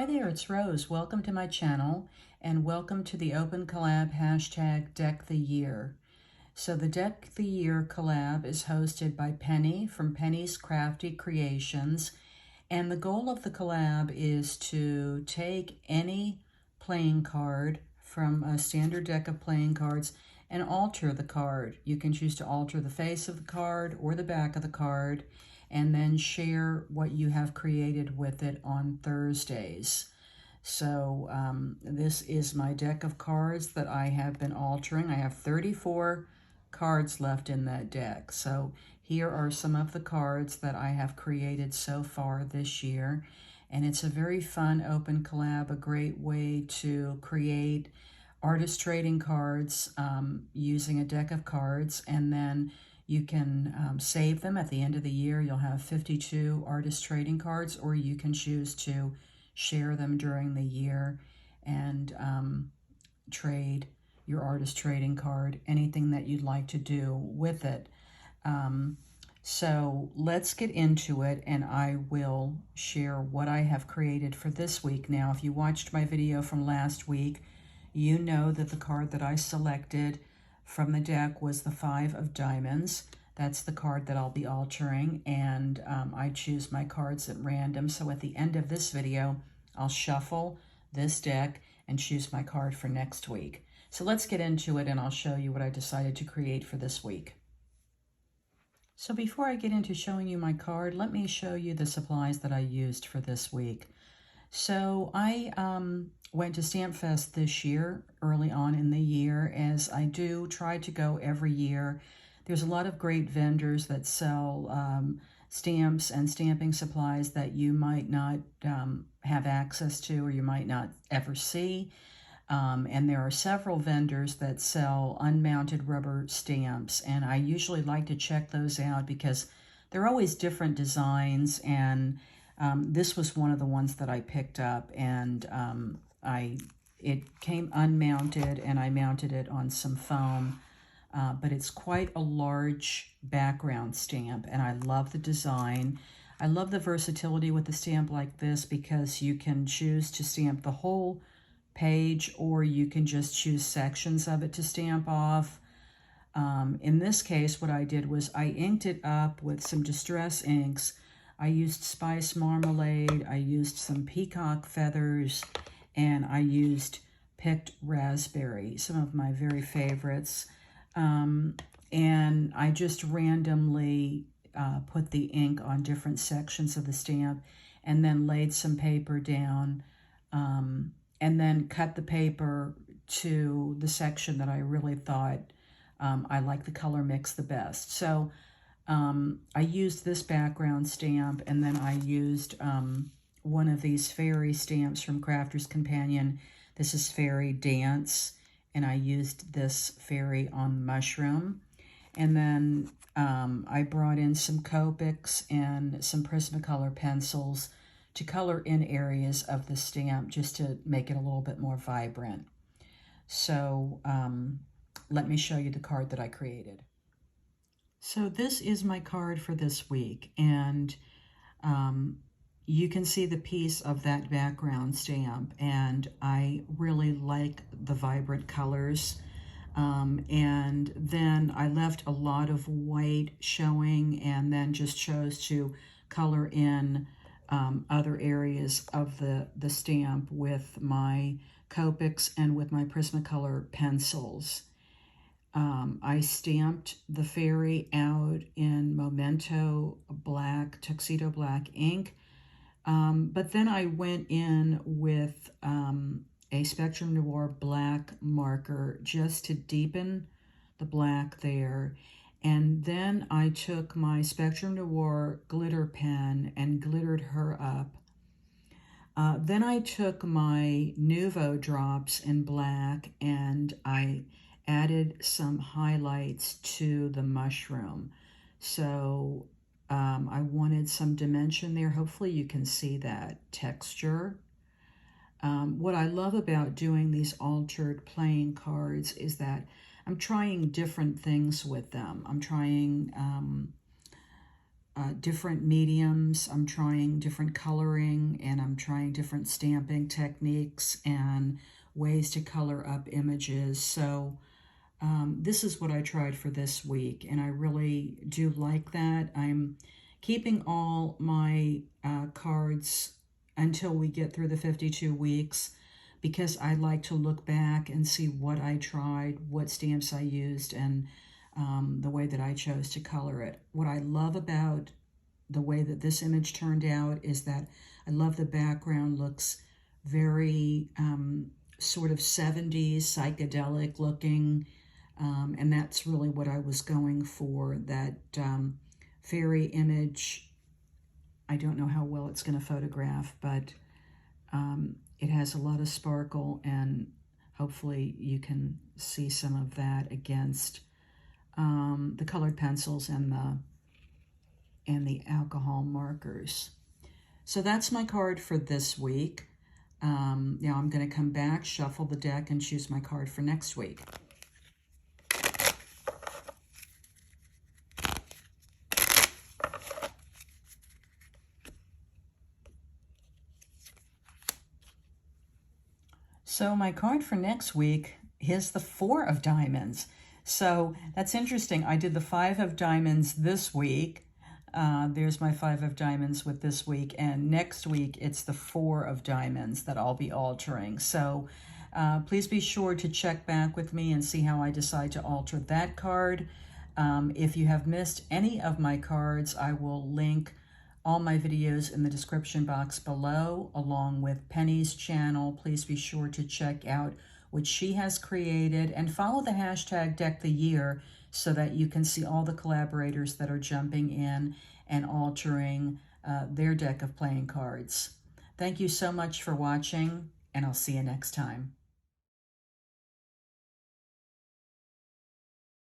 Hi there, it's Rose. Welcome to my channel and welcome to the Open Collab hashtag Deck the Year. So the Deck the Year collab is hosted by Penny from Penny's Crafty Creations, and the goal of the collab is to take any playing card from a standard deck of playing cards and alter the card. You can choose to alter the face of the card or the back of the card, and then share what you have created with it on Thursdays. So this is my deck of cards that I have been altering. I have 34 cards left in that deck. So here are some of the cards that I have created so far this year. And it's a very fun open collab, a great way to create artist trading cards using a deck of cards, and then you can save them at the end of the year. You'll have 52 artist trading cards, or you can choose to share them during the year and trade your artist trading card, anything that you'd like to do with it. So let's get into it, and I will share what I have created for this week. Now, if you watched my video from last week, you know that the card that I selected from the deck was the 5 of Diamonds. That's the card that I'll be altering, and I choose my cards at random. So at the end of this video, I'll shuffle this deck and choose my card for next week. So let's get into it, and I'll show you what I decided to create for this week. So before I get into showing you my card, let me show you the supplies that I used for this week. So I went to Stamp Fest this year, early on in the year, as I do try to go every year. There's a lot of great vendors that sell stamps and stamping supplies that you might not have access to, or you might not ever see. And there are several vendors that sell unmounted rubber stamps, and I usually like to check those out because they're always different designs, and this was one of the ones that I picked up, and it came unmounted, and I mounted it on some foam, but it's quite a large background stamp, and I love the design. I love the versatility with a stamp like this because you can choose to stamp the whole page, or you can just choose sections of it to stamp off. In this case, what I did was I inked it up with some distress inks. I used Spice Marmalade, I used some peacock feathers, and I used picked raspberry, some of my very favorites. And I just randomly put the ink on different sections of the stamp, and then laid some paper down, and then cut the paper to the section that I really thought I liked the color mix the best. So I used this background stamp, and then I used one of these fairy stamps from Crafter's Companion. This is Fairy Dance, and I used this fairy on the mushroom. And then I brought in some Copics and some Prismacolor pencils to color in areas of the stamp just to make it a little bit more vibrant. So let me show you the card that I created. So this is my card for this week, and you can see the piece of that background stamp, and I really like the vibrant colors. And then I left a lot of white showing, and then just chose to color in other areas of the stamp with my Copics and with my Prismacolor pencils. I stamped the fairy out in Memento black, tuxedo black ink, but then I went in with a Spectrum Noir black marker just to deepen the black there. And then I took my Spectrum Noir glitter pen and glittered her up. Then I took my Nuvo drops in black, and I added some highlights to the mushroom. So I wanted some dimension there. Hopefully you can see that texture. What I love about doing these altered playing cards is that I'm trying different things with them. I'm trying different mediums. I'm trying different coloring, and I'm trying different stamping techniques and ways to color up images. So this is what I tried for this week, and I really do like that. I'm keeping all my cards until we get through the 52 weeks, because I like to look back and see what I tried, what stamps I used, and the way that I chose to color it. What I love about the way that this image turned out is that I love the background. Looks very sort of 70s psychedelic looking, and that's really what I was going for, that fairy image. I don't know how well it's going to photograph, but it has a lot of sparkle, and hopefully you can see some of that against the colored pencils and the alcohol markers. So that's my card for this week. Now I'm going to come back, shuffle the deck, and choose my card for next week. So my card for next week is the 4 of diamonds. So that's interesting. I did the 5 of diamonds this week. There's my 5 of diamonds with this week. And next week, it's the 4 of diamonds that I'll be altering. So please be sure to check back with me and see how I decide to alter that card. If you have missed any of my cards, I will link all my videos in the description box below, along with Penny's channel. Please be sure to check out what she has created and follow the hashtag #DeckTheYear so that you can see all the collaborators that are jumping in and altering their deck of playing cards. Thank you so much for watching, and I'll see you next time.